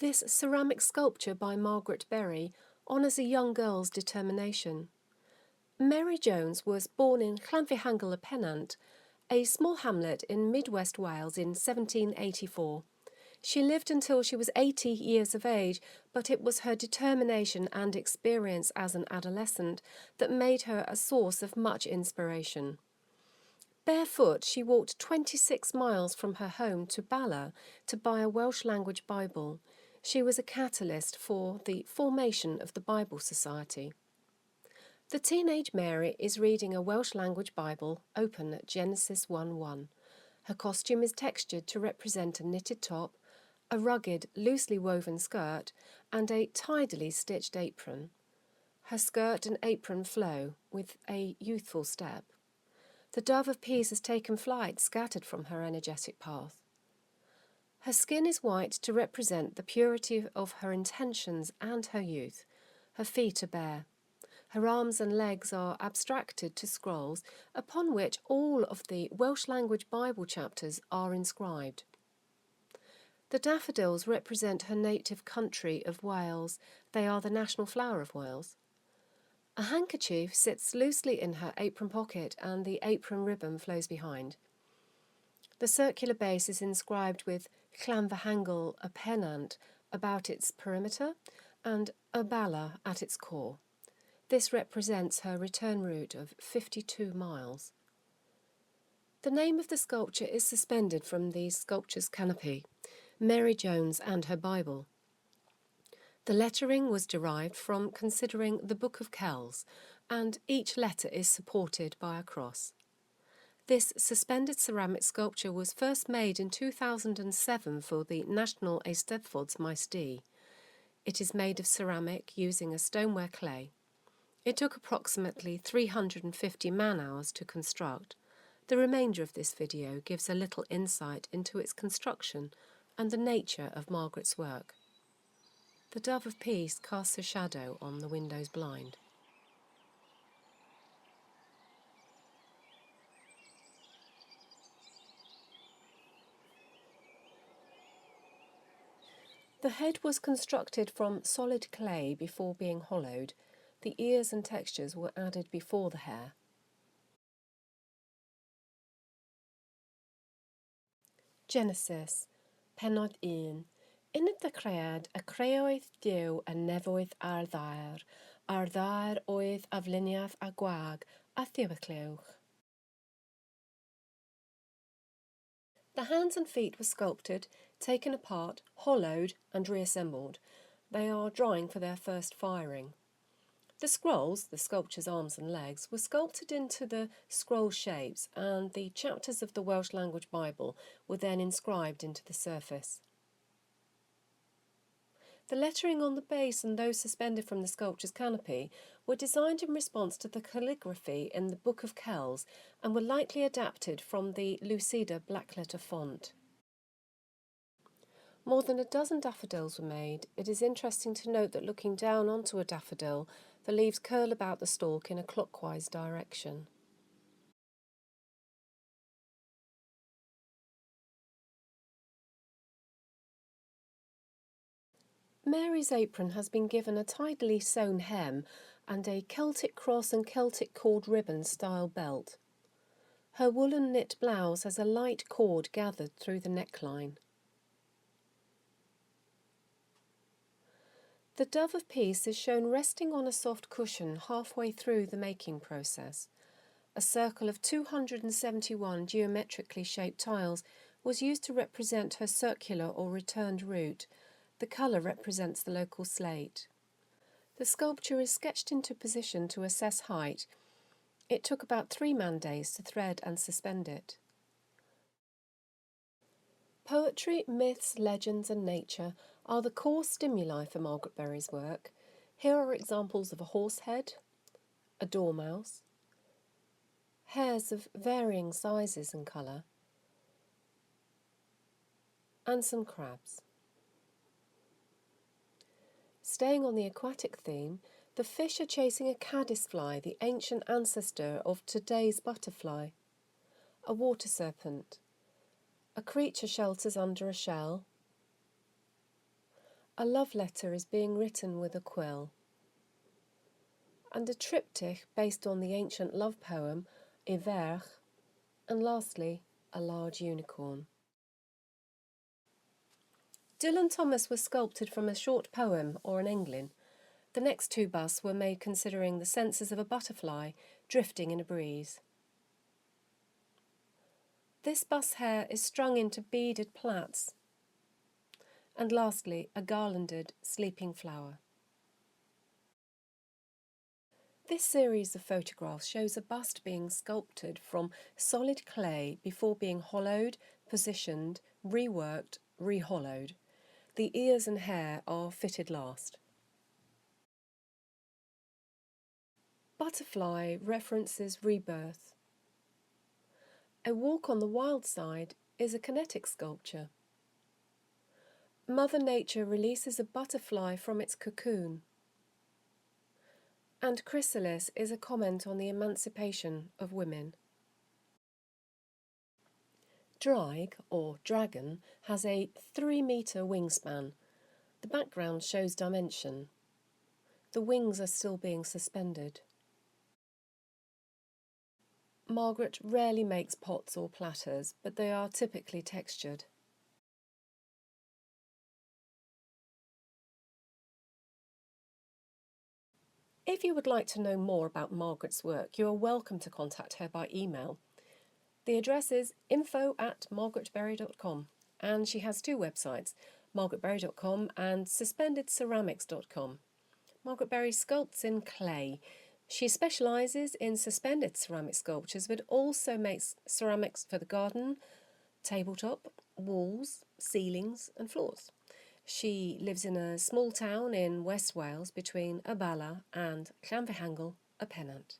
This ceramic sculpture by Margaret Berry honours a young girl's determination. Mary Jones was born in Llanfihangel-y-Pennant, a small hamlet in mid-West Wales in 1784. She lived until she was 80 years of age, but it was her determination and experience as an adolescent that made her a source of much inspiration. Barefoot, she walked 26 miles from her home to Bala to buy a Welsh language Bible. She was a catalyst for the formation of the Bible Society. The teenage Mary is reading a Welsh language Bible open at Genesis 1:1. Her costume is textured to represent a knitted top, a rugged, loosely woven skirt, and a tidily stitched apron. Her skirt and apron flow with a youthful step. The dove of peace has taken flight, scattered from her energetic path. Her skin is white to represent the purity of her intentions and her youth. Her feet are bare. Her arms and legs are abstracted to scrolls upon which all of the Welsh language Bible chapters are inscribed. The daffodils represent her native country of Wales. They are the national flower of Wales. A handkerchief sits loosely in her apron pocket and the apron ribbon flows behind. The circular base is inscribed with Llanfihangel-y-Pennant about its perimeter and Bala at its core. This represents her return route of 52 miles. The name of the sculpture is suspended from the sculpture's canopy, Mary Jones and her Bible. The lettering was derived from considering the Book of Kells, and each letter is supported by a cross. This suspended ceramic sculpture was first made in 2007 for the National Eisteddfods Maes D. It is made of ceramic using a stoneware clay. It took approximately 350 man-hours to construct. The remainder of this video gives a little insight into its construction and the nature of Margaret's work. The dove of peace casts a shadow on the window's blind. The head was constructed from solid clay before being hollowed. The ears and textures were added before the hair. Genesis, Pennod 1. In y dechreuad y creoedd Duw y nefoedd ar ddaear oedd afluniaeth a gwag a ddiwylliwch. The hands and feet were sculpted, taken apart, hollowed and reassembled. They are drying for their first firing. The scrolls, the sculpture's arms and legs, were sculpted into the scroll shapes, and the chapters of the Welsh language Bible were then inscribed into the surface. The lettering on the base and those suspended from the sculpture's canopy were designed in response to the calligraphy in the Book of Kells and were likely adapted from the Lucida blackletter font. More than a dozen daffodils were made. It is interesting to note that looking down onto a daffodil, the leaves curl about the stalk in a clockwise direction. Mary's apron has been given a tidily sewn hem and a Celtic cross and Celtic cord ribbon style belt. Her woolen knit blouse has a light cord gathered through the neckline. The dove of peace is shown resting on a soft cushion halfway through the making process. A circle of 271 geometrically shaped tiles was used to represent her circular or returned route. The colour represents the local slate. The sculpture is sketched into position to assess height. It took about 3 man-days to thread and suspend it. Poetry, myths, legends and nature are the core stimuli for Margaret Berry's work. Here are examples of a horse head, a dormouse, hares of varying sizes and colour, and some crabs. Staying on the aquatic theme, the fish are chasing a caddisfly, the ancient ancestor of today's butterfly. A water serpent. A creature shelters under a shell. A love letter is being written with a quill. And a triptych based on the ancient love poem Iverch, and lastly, a large unicorn. Dylan Thomas was sculpted from a short poem or an englyn. The next two busts were made considering the senses of a butterfly drifting in a breeze. This bust's hair is strung into beaded plaits. And lastly, a garlanded sleeping flower. This series of photographs shows a bust being sculpted from solid clay before being hollowed, positioned, reworked, rehollowed. The ears and hair are fitted last. Butterfly references rebirth. A Walk on the Wild Side is a kinetic sculpture. Mother Nature releases a butterfly from its cocoon. And Chrysalis is a comment on the emancipation of women. Dreig, or dragon, has a 3-metre wingspan. The background shows dimension. The wings are still being suspended. Margaret rarely makes pots or platters, but they are typically textured. If you would like to know more about Margaret's work, you are welcome to contact her by email. The address is info@margaretberry.com, and she has two websites, margaretberry.com and suspendedceramics.com. Margaret Berry sculpts in clay. She specialises in suspended ceramic sculptures, but also makes ceramics for the garden, tabletop, walls, ceilings and floors. She lives in a small town in West Wales between Abala and Llanfihangel, a Pennant.